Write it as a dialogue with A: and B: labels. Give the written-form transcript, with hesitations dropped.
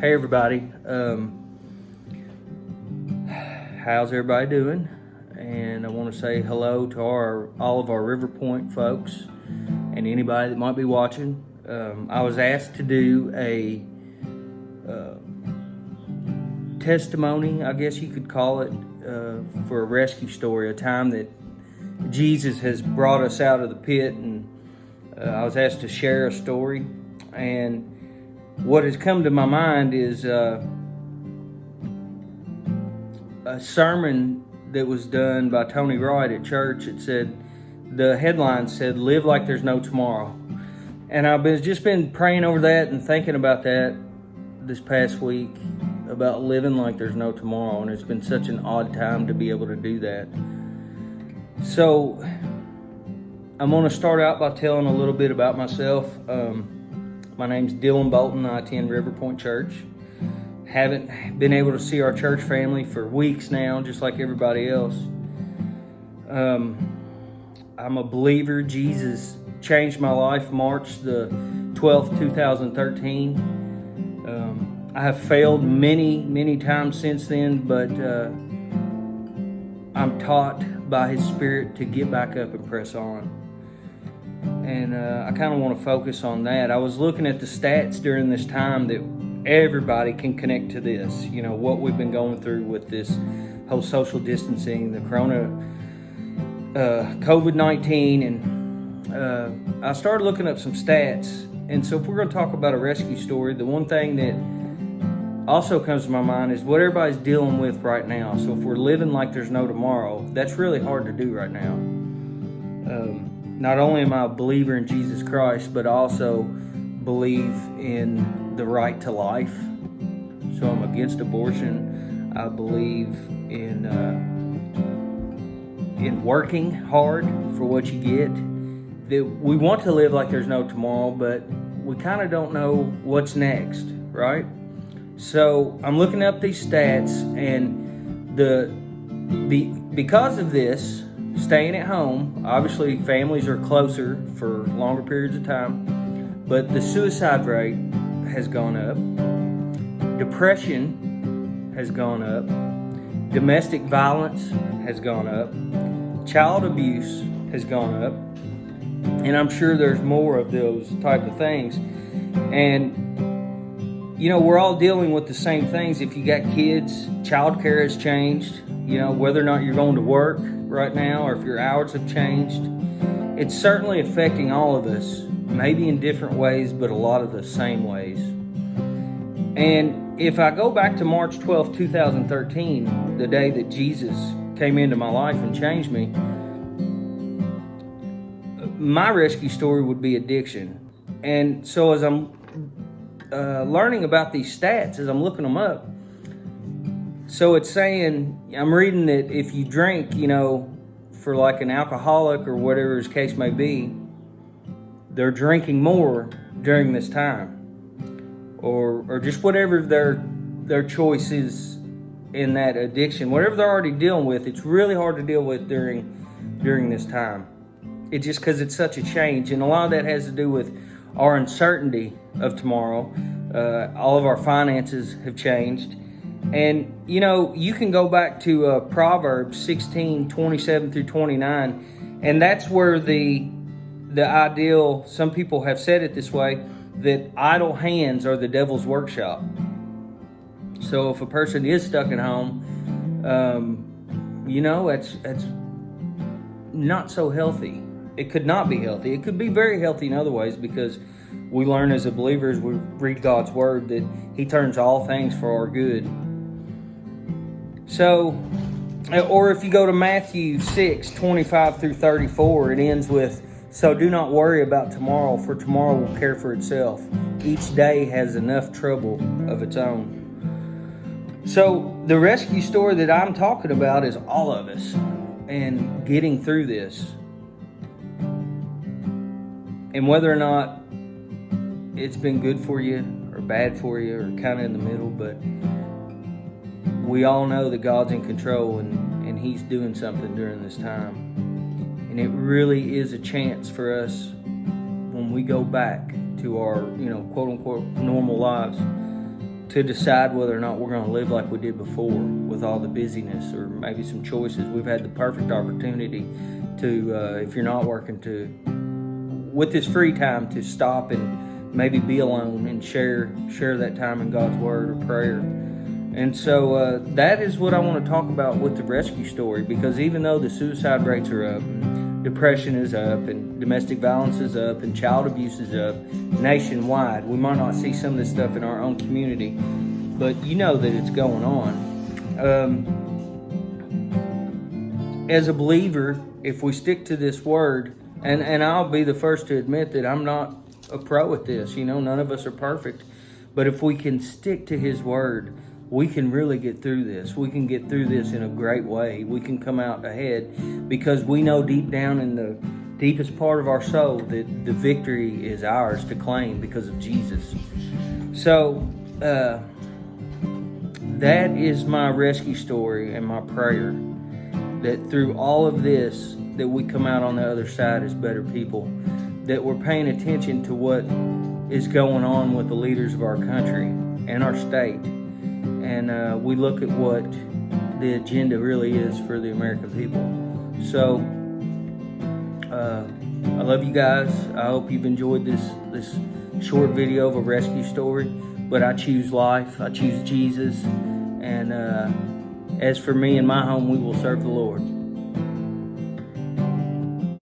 A: Hey everybody, how's everybody doing? And I want to say hello to all of our River Point folks and anybody that might be watching. I was asked to do a testimony, I guess you could call it, for a rescue story, a time that Jesus has brought us out of the pit, and I was asked to share a story. And what has come to my mind is a sermon that was done by Tony Wright at church. The headline said, "Live like there's no tomorrow." And I've just been praying over that and thinking about that this past week, about living like there's no tomorrow. And it's been such an odd time to be able to do that. So I'm going to start out by telling a little bit about myself. My name's Dillon Bolton. I attend River Point Church. Haven't been able to see our church family for weeks now, just like everybody else. I'm a believer. Jesus changed my life March the 12th, 2013. I have failed many times since then, but I'm taught by His Spirit to get back up and press on. And I kind of want to focus on that. I was looking at the stats during this time that everybody can connect to this. You know, what we've been going through with this whole social distancing, the COVID-19. And I started looking up some stats. And so if we're going to talk about a rescue story, the one thing that also comes to my mind is what everybody's dealing with right now. So if we're living like there's no tomorrow, that's really hard to do right now. Not only am I a believer in Jesus Christ, but I also believe in the right to life. So I'm against abortion. I believe in working hard for what you get. That we want to live like there's no tomorrow, but we kind of don't know what's next, right? So I'm looking up these stats, and because of this, staying at home, obviously families are closer for longer periods of time, but the suicide rate has gone up, depression has gone up, domestic violence has gone up, child abuse has gone up, and I'm sure there's more of those type of things. And you know, we're all dealing with the same things. If you got kids, childcare has changed. You know, whether or not you're going to work right now or if your hours have changed, it's certainly affecting all of us, maybe in different ways, but a lot of the same ways. And if I go back to March 12, 2013, the day that Jesus came into my life and changed me, my rescue story would be addiction. And so as I'm learning about these stats, as I'm looking them up, so it's saying, I'm reading that if you drink, you know, for like an alcoholic or whatever his case may be, they're drinking more during this time, or just whatever their choice is in that addiction, whatever they're already dealing with. It's really hard to deal with during this time. It's just because it's such a change, and a lot of that has to do with our uncertainty of tomorrow. All of our finances have changed. And, you know, you can go back to Proverbs 16, 27 through 29, and that's where the ideal, some people have said it this way, that idle hands are the devil's workshop. So if a person is stuck at home, you know, it's not so healthy. It could not be healthy. It could be very healthy in other ways, because we learn as a believer, as we read God's Word, that He turns all things for our good. So, or if you go to Matthew 6, 25 through 34, it ends with, "So do not worry about tomorrow, for tomorrow will care for itself. Each day has enough trouble of its own." So the rescue story that I'm talking about is all of us and getting through this. And whether or not it's been good for you or bad for you or kind of in the middle, but we all know that God's in control and He's doing something during this time. And it really is a chance for us, when we go back to our, quote unquote, normal lives, to decide whether or not we're going to live like we did before with all the busyness, or maybe some choices. We've had the perfect opportunity to, if you're not working, to, with this free time, to stop and maybe be alone and share that time in God's Word or prayer. And so that is what I want to talk about with the rescue story, because even though the suicide rates are up, depression is up, and domestic violence is up, and child abuse is up nationwide, we might not see some of this stuff in our own community, but you know that it's going on. As a believer, if we stick to this word, and I'll be the first to admit that I'm not a pro at this, none of us are perfect, but if we can stick to His word, we can really get through this. We can get through this in a great way. We can come out ahead, because we know deep down in the deepest part of our soul that the victory is ours to claim because of Jesus. So that is my rescue story and my prayer, that through all of this, that we come out on the other side as better people, that we're paying attention to what is going on with the leaders of our country and our state. And we look at what the agenda really is for the American people. So I love you guys. I hope you've enjoyed this short video of a rescue story. But I choose life. I choose Jesus. And as for me and my home, we will serve the Lord.